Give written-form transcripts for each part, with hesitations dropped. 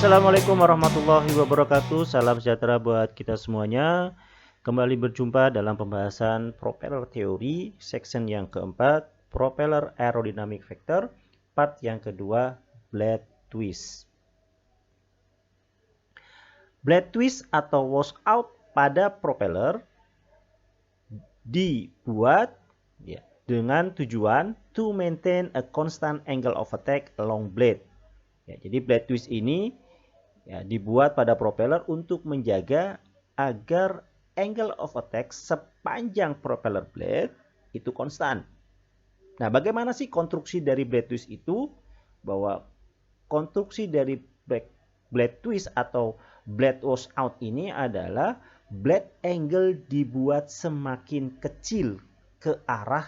Assalamualaikum warahmatullahi wabarakatuh. Salam sejahtera buat kita semuanya. Kembali berjumpa dalam pembahasan propeller teori, section yang keempat, propeller aerodynamic factor, part yang kedua, blade twist. Blade twist atau washout pada propeller dibuat dengan tujuan to maintain a constant angle of attack along blade. Jadi blade twist ini dibuat pada propeller untuk menjaga agar angle of attack sepanjang propeller blade itu konstan. Nah, bagaimana sih konstruksi dari blade twist itu? Bahwa konstruksi dari blade twist atau blade washout ini adalah blade angle dibuat semakin kecil ke arah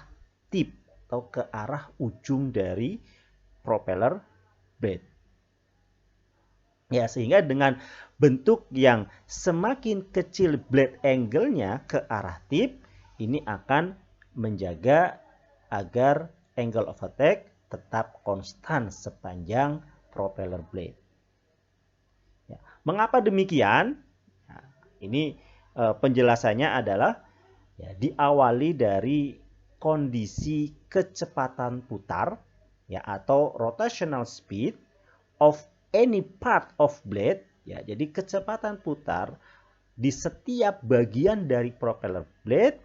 tip atau ke arah ujung dari propeller blade. Sehingga dengan bentuk yang semakin kecil blade angle-nya ke arah tip, ini akan menjaga agar angle of attack tetap konstan sepanjang propeller blade. Mengapa demikian? Ini penjelasannya adalah diawali dari kondisi kecepatan putar atau rotational speed of any part of blade. Jadi kecepatan putar di setiap bagian dari propeller blade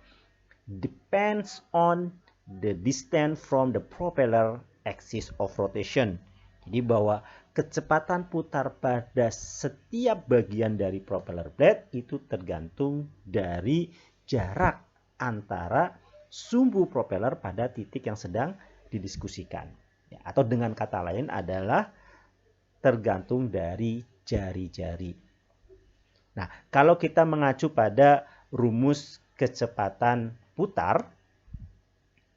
depends on the distance from the propeller axis of rotation. Jadi bahwa kecepatan putar pada setiap bagian dari propeller blade itu tergantung dari jarak antara sumbu propeller pada titik yang sedang didiskusikan. Atau dengan kata lain adalah tergantung dari jari-jari. Nah, kalau kita mengacu pada rumus kecepatan putar,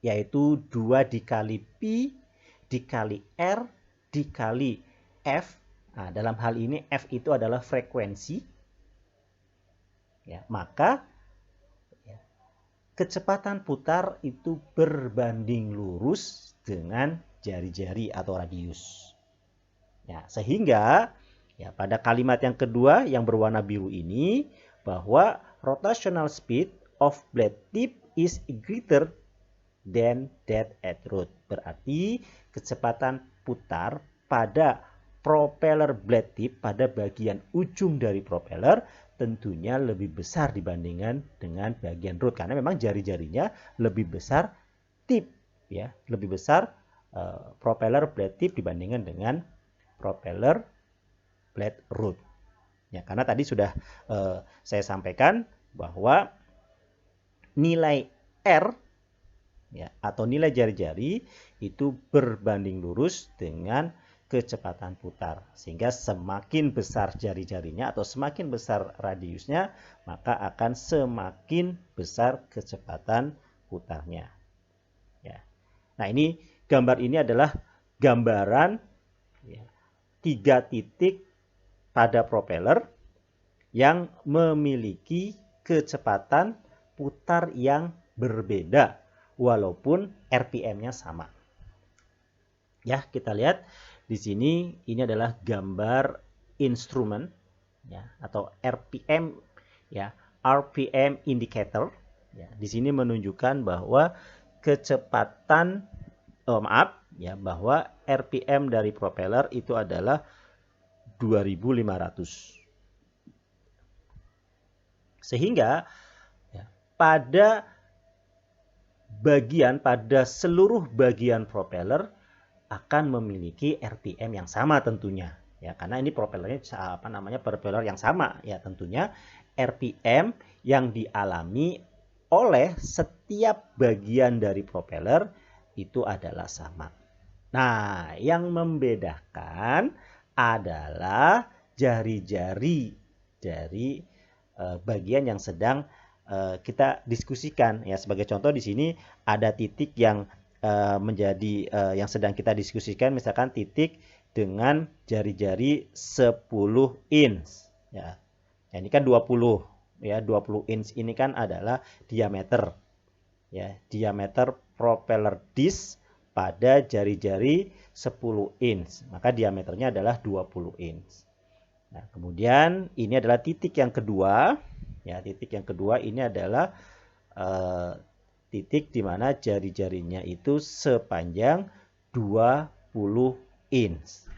yaitu 2 dikali P dikali R dikali F. Nah, dalam hal ini F itu adalah frekuensi. Maka kecepatan putar itu berbanding lurus dengan jari-jari atau radius. Sehingga pada kalimat yang kedua yang berwarna biru ini, bahwa rotational speed of blade tip is greater than that at root. Berarti kecepatan putar pada propeller blade tip pada bagian ujung dari propeller tentunya lebih besar dibandingkan dengan bagian root, karena memang jari-jarinya lebih besar tip, lebih besar propeller blade tip dibandingkan dengan propeller blade root. Karena tadi sudah saya sampaikan bahwa nilai R atau nilai jari-jari itu berbanding lurus dengan kecepatan putar. Sehingga semakin besar jari-jarinya atau semakin besar radiusnya, maka akan semakin besar kecepatan putarnya. Nah, ini gambar ini adalah gambaran 3 titik pada propeller yang memiliki kecepatan putar yang berbeda walaupun RPM-nya sama. Kita lihat di sini, ini adalah gambar instrumen atau RPM RPM indicator. Di sini menunjukkan bahwa kecepatan bahwa RPM dari propeller itu adalah 2500. Sehingga pada seluruh bagian propeller akan memiliki RPM yang sama tentunya. Karena ini propellernya propeller yang sama tentunya RPM yang dialami oleh setiap bagian dari propeller itu adalah sama. Nah, yang membedakan adalah jari-jari dari bagian yang sedang kita diskusikan. Sebagai contoh di sini ada titik yang menjadi yang sedang kita diskusikan, misalkan titik dengan jari-jari 10 inch. Ini kan 20 inch ini kan adalah diameter. Diameter propeller disc pada jari-jari 10 inch, maka diameternya adalah 20 inch. Nah, kemudian ini adalah titik yang kedua. Ya, titik yang kedua ini adalah titik di mana jari-jarinya itu sepanjang 20 inch.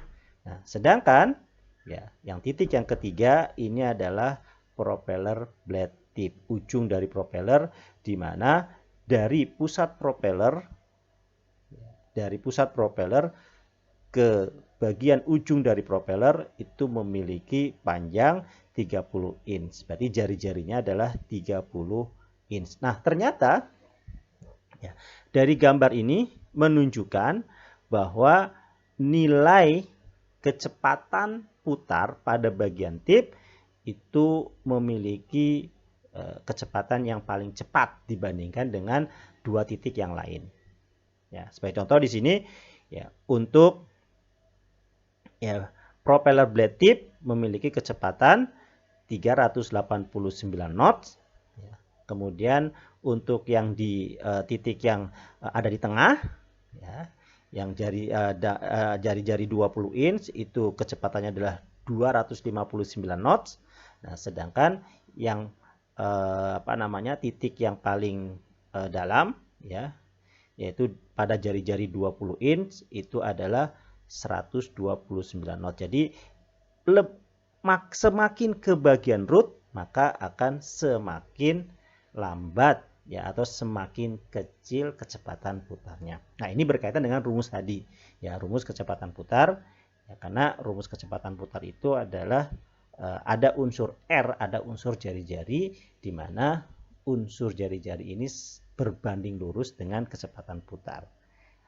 Nah, sedangkan ya, yang titik yang ketiga ini adalah propeller blade tip, ujung dari propeller di mana dari pusat propeller ke bagian ujung dari propeller itu memiliki panjang 30 inch. Berarti jari-jarinya adalah 30 inch. Nah, ternyata ya, dari gambar ini menunjukkan bahwa nilai kecepatan putar pada bagian tip itu memiliki kecepatan yang paling cepat dibandingkan dengan dua titik yang lain. Ya, sebagai contoh di sini ya, untuk ya, propeller blade tip memiliki kecepatan 389 knots. Ya. Kemudian untuk yang di titik yang ada di tengah, ya, yang jari-jari 20 inch itu kecepatannya adalah 259 knots. Nah, sedangkan yang titik yang paling dalam, ya, yaitu pada jari-jari 20 inch itu adalah 129 knot. Jadi semakin ke bagian root maka akan semakin lambat ya, atau semakin kecil kecepatan putarnya. Nah, ini berkaitan dengan rumus tadi ya, rumus kecepatan putar ya, karena rumus kecepatan putar itu adalah ada unsur R, ada unsur jari-jari, di mana unsur jari-jari ini berbanding lurus dengan kecepatan putar.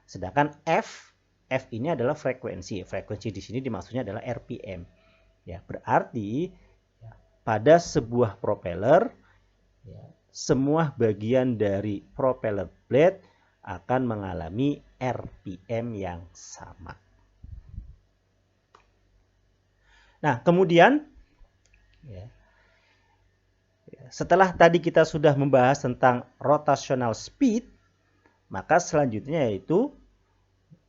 Sedangkan F ini adalah frekuensi. Frekuensi di sini dimaksudnya adalah RPM. Ya, berarti ya, pada sebuah propeller ya, semua bagian dari propeller blade akan mengalami RPM yang sama. Nah, kemudian ya, setelah tadi kita sudah membahas tentang rotational speed, maka selanjutnya yaitu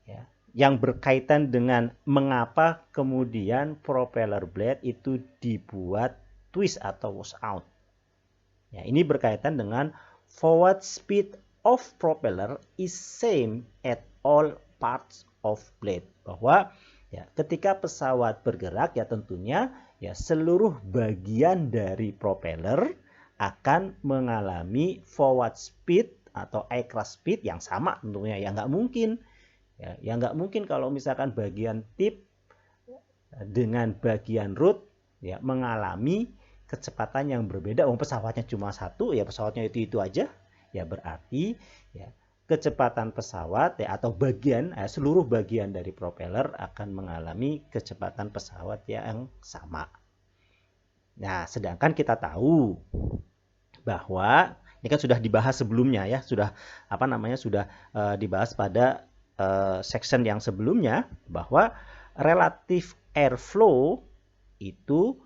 ya, yang berkaitan dengan mengapa kemudian propeller blade itu dibuat twist atau wash out. Ya, ini berkaitan dengan forward speed of propeller is same at all parts of blade. Bahwa ya, ketika pesawat bergerak ya tentunya ya seluruh bagian dari propeller akan mengalami forward speed atau aircraft speed yang sama tentunya. Ya nggak mungkin. Ya nggak mungkin kalau misalkan bagian tip dengan bagian root ya mengalami kecepatan yang berbeda. Pesawatnya cuma satu, ya pesawatnya itu aja. Ya berarti ya kecepatan pesawat ya atau seluruh bagian dari propeller akan mengalami kecepatan pesawat yang sama. Nah, sedangkan kita tahu bahwa ini kan sudah dibahas sebelumnya ya, sudah dibahas pada section yang sebelumnya bahwa relative airflow itu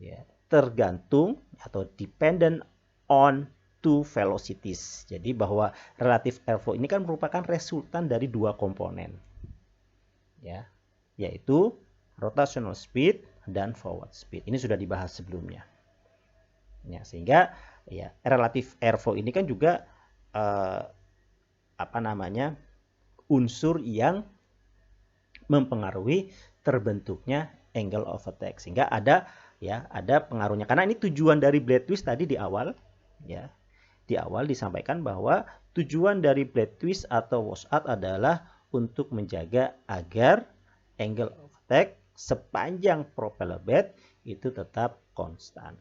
ya, tergantung atau dependent on two velocities. Jadi bahwa relative airflow ini kan merupakan resultan dari dua komponen, ya, yaitu rotational speed dan forward speed. Ini sudah dibahas sebelumnya. Ya, sehingga ya relative airflow ini kan juga unsur yang mempengaruhi terbentuknya angle of attack, sehingga ada pengaruhnya. Karena ini tujuan dari blade twist tadi di awal disampaikan bahwa tujuan dari blade twist atau washout adalah untuk menjaga agar angle of attack sepanjang propeller blade itu tetap konstan.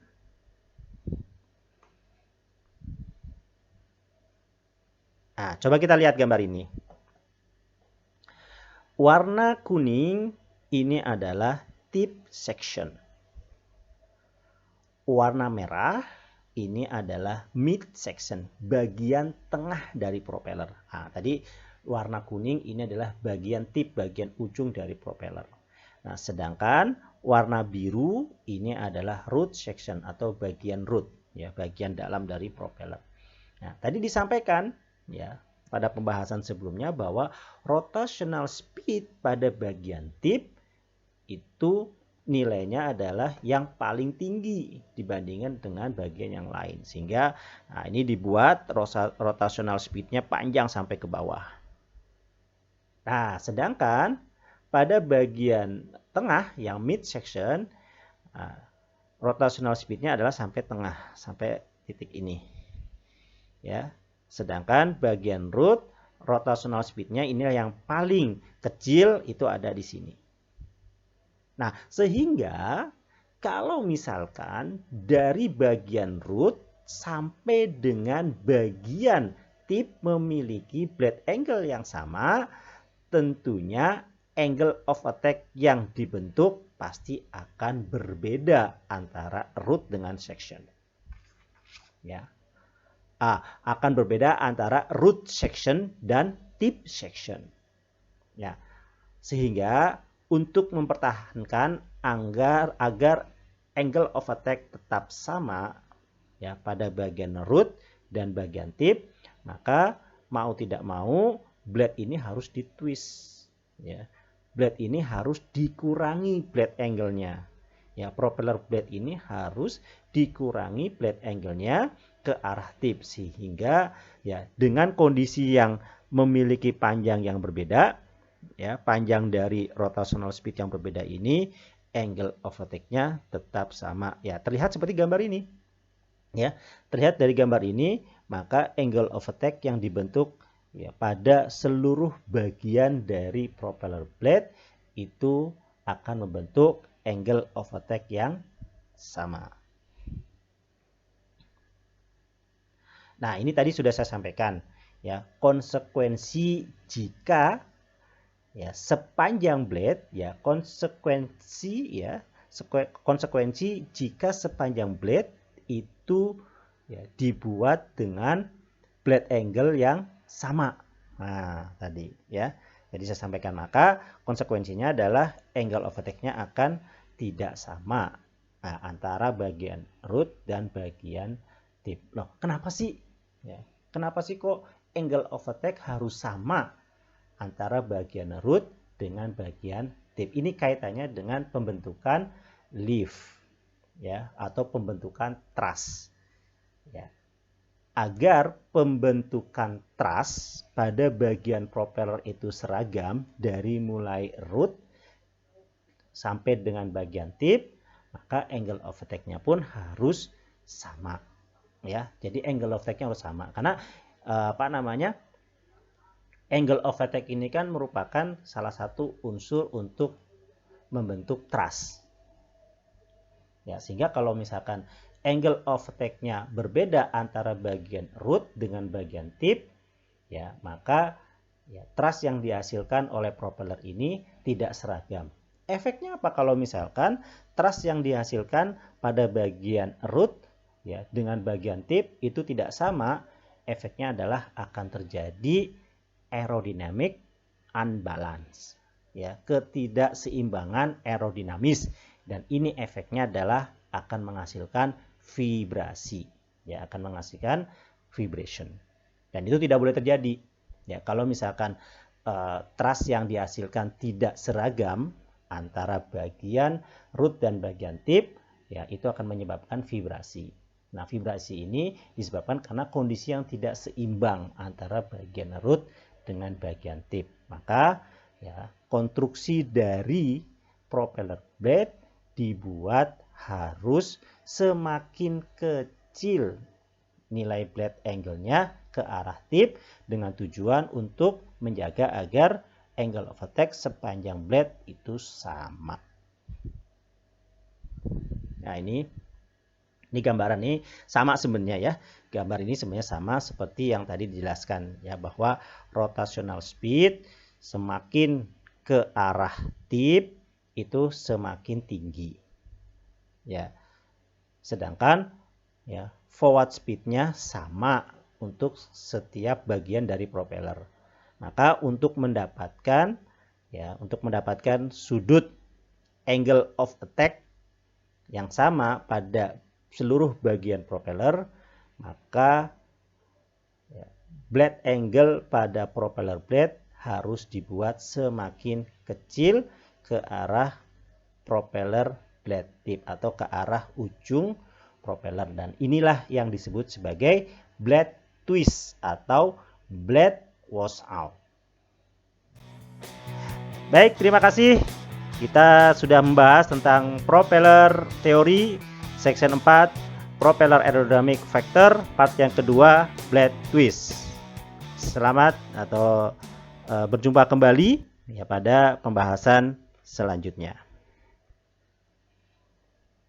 Nah, coba kita lihat gambar ini. Warna kuning ini adalah tip section. Warna merah ini adalah mid section, bagian tengah dari propeller. Nah, tadi warna kuning ini adalah bagian tip, bagian ujung dari propeller. Nah, sedangkan warna biru ini adalah root section atau bagian root, ya, bagian dalam dari propeller. Nah, tadi disampaikan ya pada pembahasan sebelumnya bahwa rotational speed pada bagian tip itu nilainya adalah yang paling tinggi dibandingkan dengan bagian yang lain. Sehingga ini dibuat rotational speed-nya panjang sampai ke bawah. Nah, sedangkan pada bagian tengah yang mid section, rotational speed-nya adalah sampai tengah, sampai titik ini. Ya. Sedangkan bagian root, rotational speed-nya ini yang paling kecil, itu ada di sini. Nah, sehingga kalau misalkan dari bagian root sampai dengan bagian tip memiliki blade angle yang sama, tentunya angle of attack yang dibentuk pasti akan berbeda antara root dengan section. Ya. Akan berbeda antara root section dan tip section. Ya. Sehingga untuk mempertahankan agar angle of attack tetap sama ya pada bagian root dan bagian tip, maka mau tidak mau blade ini harus ditwist ya. Blade ini harus dikurangi blade angle-nya. Ya, propeller blade ini harus dikurangi blade angle-nya ke arah tip, sehingga ya dengan kondisi yang memiliki panjang yang berbeda, ya, panjang dari rotational speed yang berbeda ini, angle of attack-nya tetap sama. Ya, terlihat seperti gambar ini. Ya, terlihat dari gambar ini, maka angle of attack yang dibentuk ya pada seluruh bagian dari propeller blade itu akan membentuk angle of attack yang sama. Nah, ini tadi sudah saya sampaikan ya, konsekuensi jika ya sepanjang blade ya, konsekuensi jika sepanjang blade itu ya dibuat dengan blade angle yang sama. Nah, tadi ya. Jadi saya sampaikan, maka konsekuensinya adalah angle of attack-nya akan tidak sama antara bagian root dan bagian tip. Loh, kenapa sih? Ya, kenapa sih kok angle of attack harus sama antara bagian root dengan bagian tip? Ini kaitannya dengan pembentukan leaf ya, atau pembentukan truss. Ya. Agar pembentukan truss pada bagian propeller itu seragam dari mulai root sampai dengan bagian tip, maka angle of attack-nya pun harus sama. Ya, jadi angle of attack-nya harus sama. Karena angle of attack ini kan merupakan salah satu unsur untuk membentuk truss. Ya, sehingga kalau misalkan angle of attack-nya berbeda antara bagian root dengan bagian tip, ya, maka ya, truss yang dihasilkan oleh propeller ini tidak seragam. Efeknya apa kalau misalkan truss yang dihasilkan pada bagian root ya dengan bagian tip itu tidak sama? Efeknya adalah akan terjadi aerodynamic unbalance, ya, ketidakseimbangan aerodinamis, dan ini efeknya adalah akan menghasilkan vibrasi, ya, akan menghasilkan vibration, dan itu tidak boleh terjadi ya kalau misalkan truss yang dihasilkan tidak seragam antara bagian root dan bagian tip, ya, itu akan menyebabkan vibrasi. Nah, vibrasi ini disebabkan karena kondisi yang tidak seimbang antara bagian root dengan bagian tip. Maka ya, konstruksi dari propeller blade dibuat harus semakin kecil nilai blade angle-nya ke arah tip dengan tujuan untuk menjaga agar angle of attack sepanjang blade itu sama. Nah, ini gambaran ini sama sebenarnya ya. Gambar ini sebenarnya sama seperti yang tadi dijelaskan ya, bahwa rotational speed semakin ke arah tip itu semakin tinggi. Ya. Sedangkan ya forward speed-nya sama untuk setiap bagian dari propeller. Maka untuk mendapatkan sudut angle of attack yang sama pada seluruh bagian propeller, maka ya, blade angle pada propeller blade harus dibuat semakin kecil ke arah propeller blade tip atau ke arah ujung propeller, dan inilah yang disebut sebagai blade twist atau blade wash out. Baik, terima kasih. Kita sudah membahas tentang propeller teori section 4, propeller aerodynamic factor, part yang kedua, blade twist. Selamat atau berjumpa kembali ya pada pembahasan selanjutnya.